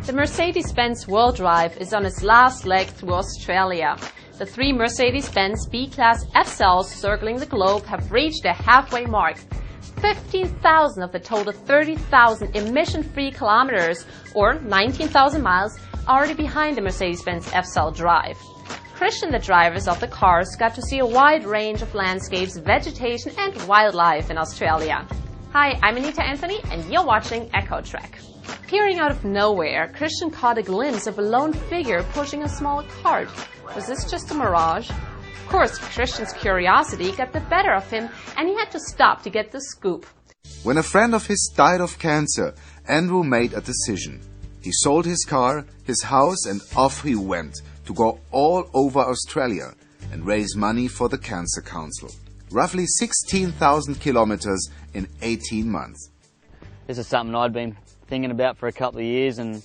The Mercedes-Benz World Drive is on its last leg through Australia. The 3 Mercedes-Benz B-Class F-Cells circling the globe have reached their halfway mark. 15,000 of the total 30,000 emission-free kilometers, or 19,000 miles, are already behind the Mercedes-Benz F-Cell Drive. Christian, the drivers of the cars, got to see a wide range of landscapes, vegetation and wildlife in Australia. Hi, I'm Anita Anthony and you're watching Echo Track. Appearing out of nowhere, Christian caught a glimpse of a lone figure pushing a small cart. Was this just a mirage? Of course, Christian's curiosity got the better of him and he had to stop to get the scoop. When a friend of his died of cancer, Andrew made a decision. He sold his car, his house, and off he went to go all over Australia and raise money for the Cancer Council. Roughly 16,000 kilometers in 18 months. This is something I'd been thinking about for a couple of years, and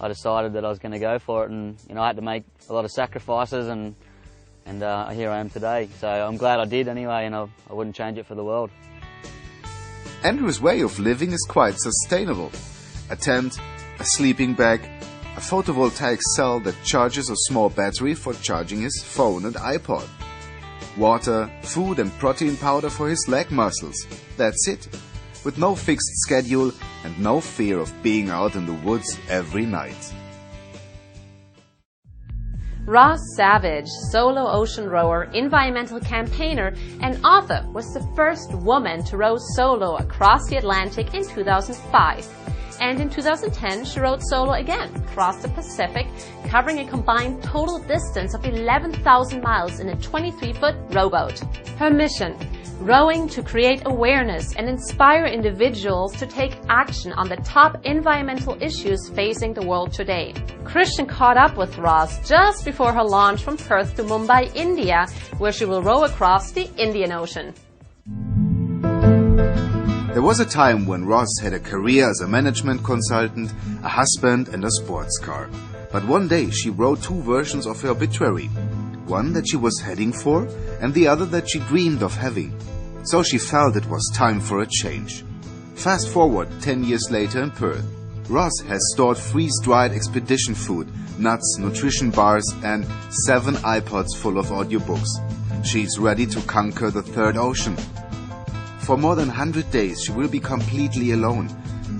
I decided that I was going to go for it, and I had to make a lot of sacrifices, and here I am today. So I'm glad I did anyway, and I wouldn't change it for the world. Andrew's way of living is quite sustainable. A tent, a sleeping bag, a photovoltaic cell that charges a small battery for charging his phone and iPod. Water, food and protein powder for his leg muscles. That's it. With no fixed schedule and no fear of being out in the woods every night. Ross Savage, solo ocean rower, environmental campaigner and author, was the first woman to row solo across the Atlantic in 2005. And in 2010, she rowed solo again across the Pacific, covering a combined total distance of 11,000 miles in a 23-foot rowboat. Her mission: rowing to create awareness and inspire individuals to take action on the top environmental issues facing the world today. Christian caught up with Ross just before her launch from Perth to Mumbai, India, where she will row across the Indian Ocean. There was a time when Ross had a career as a management consultant, a husband and a sports car. But one day she wrote 2 versions of her obituary. One that she was heading for and the other that she dreamed of having. So she felt it was time for a change. Fast forward 10 years later in Perth. Ross has stored freeze-dried expedition food, nuts, nutrition bars and 7 iPods full of audiobooks. She's ready to conquer the 3rd ocean. For more than 100 days she will be completely alone.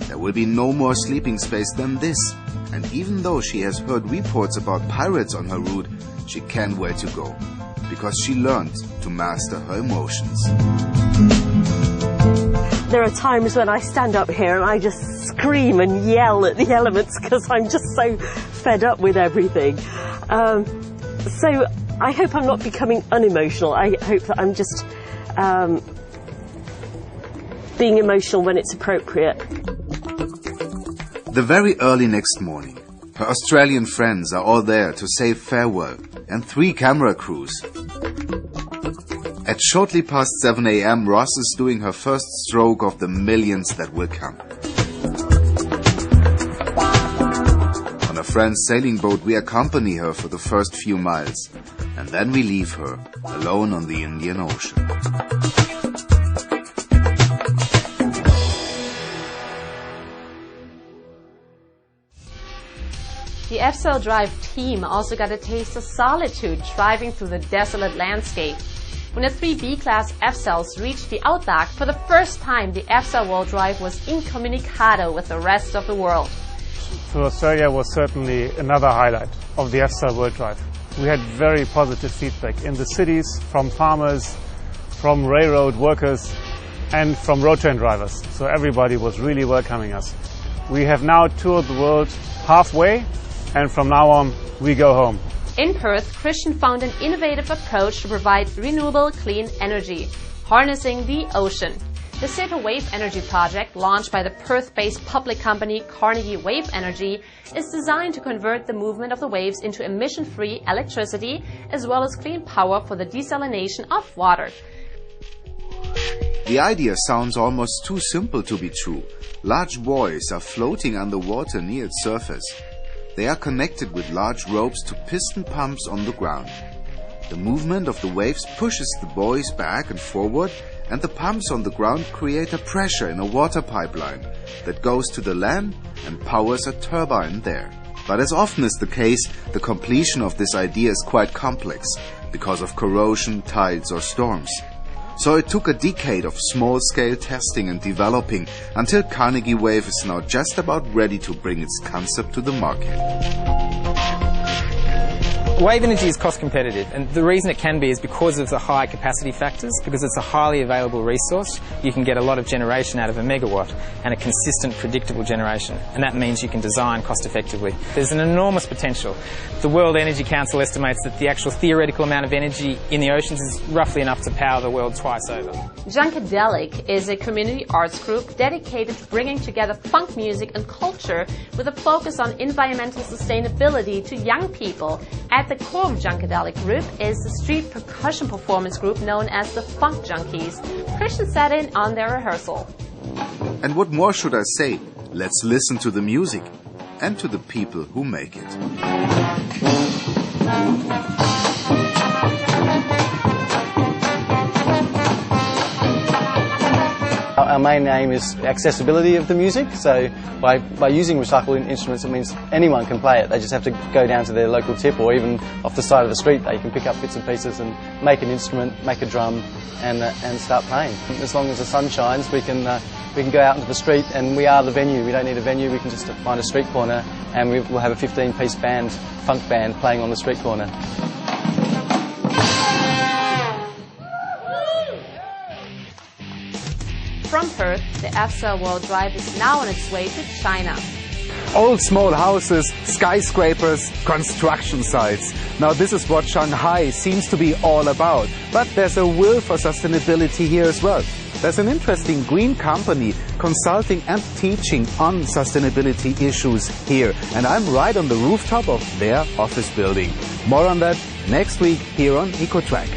There will be no more sleeping space than this. And even though she has heard reports about pirates on her route, she can't wait to go. Because she learned to master her emotions. There are times when I stand up here and I just scream and yell at the elements because I'm just so fed up with everything. So I hope I'm not becoming unemotional. I hope that I'm just being emotional when it's appropriate. The very early next morning, her Australian friends are all there to say farewell, and 3 camera crews. At shortly past 7 a.m, Ross is doing her first stroke of the millions that will come. On a friend's sailing boat, we accompany her for the first few miles, and then we leave her alone on the Indian Ocean. The F-Cell Drive team also got a taste of solitude driving through the desolate landscape. When the 3 B-Class F-Cells reached the outback, for the first time the F-Cell World Drive was incommunicado with the rest of the world. So Australia was certainly another highlight of the F-Cell World Drive. We had very positive feedback in the cities, from farmers, from railroad workers and from road train drivers. So everybody was really welcoming us. We have now toured the world halfway, and from now on we go home. In Perth, Christian found an innovative approach to provide renewable clean energy, harnessing the ocean. The Zeta Wave Energy project, launched by the Perth-based public company Carnegie Wave Energy, is designed to convert the movement of the waves into emission-free electricity as well as clean power for the desalination of water. The idea sounds almost too simple to be true. Large buoys are floating underwater near its surface. They are connected with large ropes to piston pumps on the ground. The movement of the waves pushes the buoys back and forward, and the pumps on the ground create a pressure in a water pipeline, that goes to the land and powers a turbine there. But as often is the case, the completion of this idea is quite complex because of corrosion, tides or storms. So it took a decade of small-scale testing and developing until Carnegie Wave is now just about ready to bring its concept to the market. Wave energy is cost competitive, and the reason it can be is because of the high capacity factors. Because it's a highly available resource, you can get a lot of generation out of a megawatt and a consistent, predictable generation, and that means you can design cost effectively. There's an enormous potential. The World Energy Council estimates that the actual theoretical amount of energy in the oceans is roughly enough to power the world twice over. Junkadelic is a community arts group dedicated to bringing together funk music and culture with a focus on environmental sustainability to young people. At the core of Junkadelic group is the street percussion performance group known as the Funk Junkies. Christian sat in on their rehearsal. And what more should I say? Let's listen to the music and to the people who make it. Our main aim is accessibility of the music, so by using recycled instruments it means anyone can play it. They just have to go down to their local tip, or even off the side of the street they can pick up bits and pieces and make an instrument, make a drum and start playing. As long as the sun shines we can go out into the street, and we are the venue. We don't need a venue, we can just find a street corner and we'll have a 15-piece band, funk band, playing on the street corner. From Perth, the EFSA World Drive is now on its way to China. Old small houses, skyscrapers, construction sites. Now this is what Shanghai seems to be all about. But there's a will for sustainability here as well. There's an interesting green company consulting and teaching on sustainability issues here. And I'm right on the rooftop of their office building. More on that next week here on EcoTrack.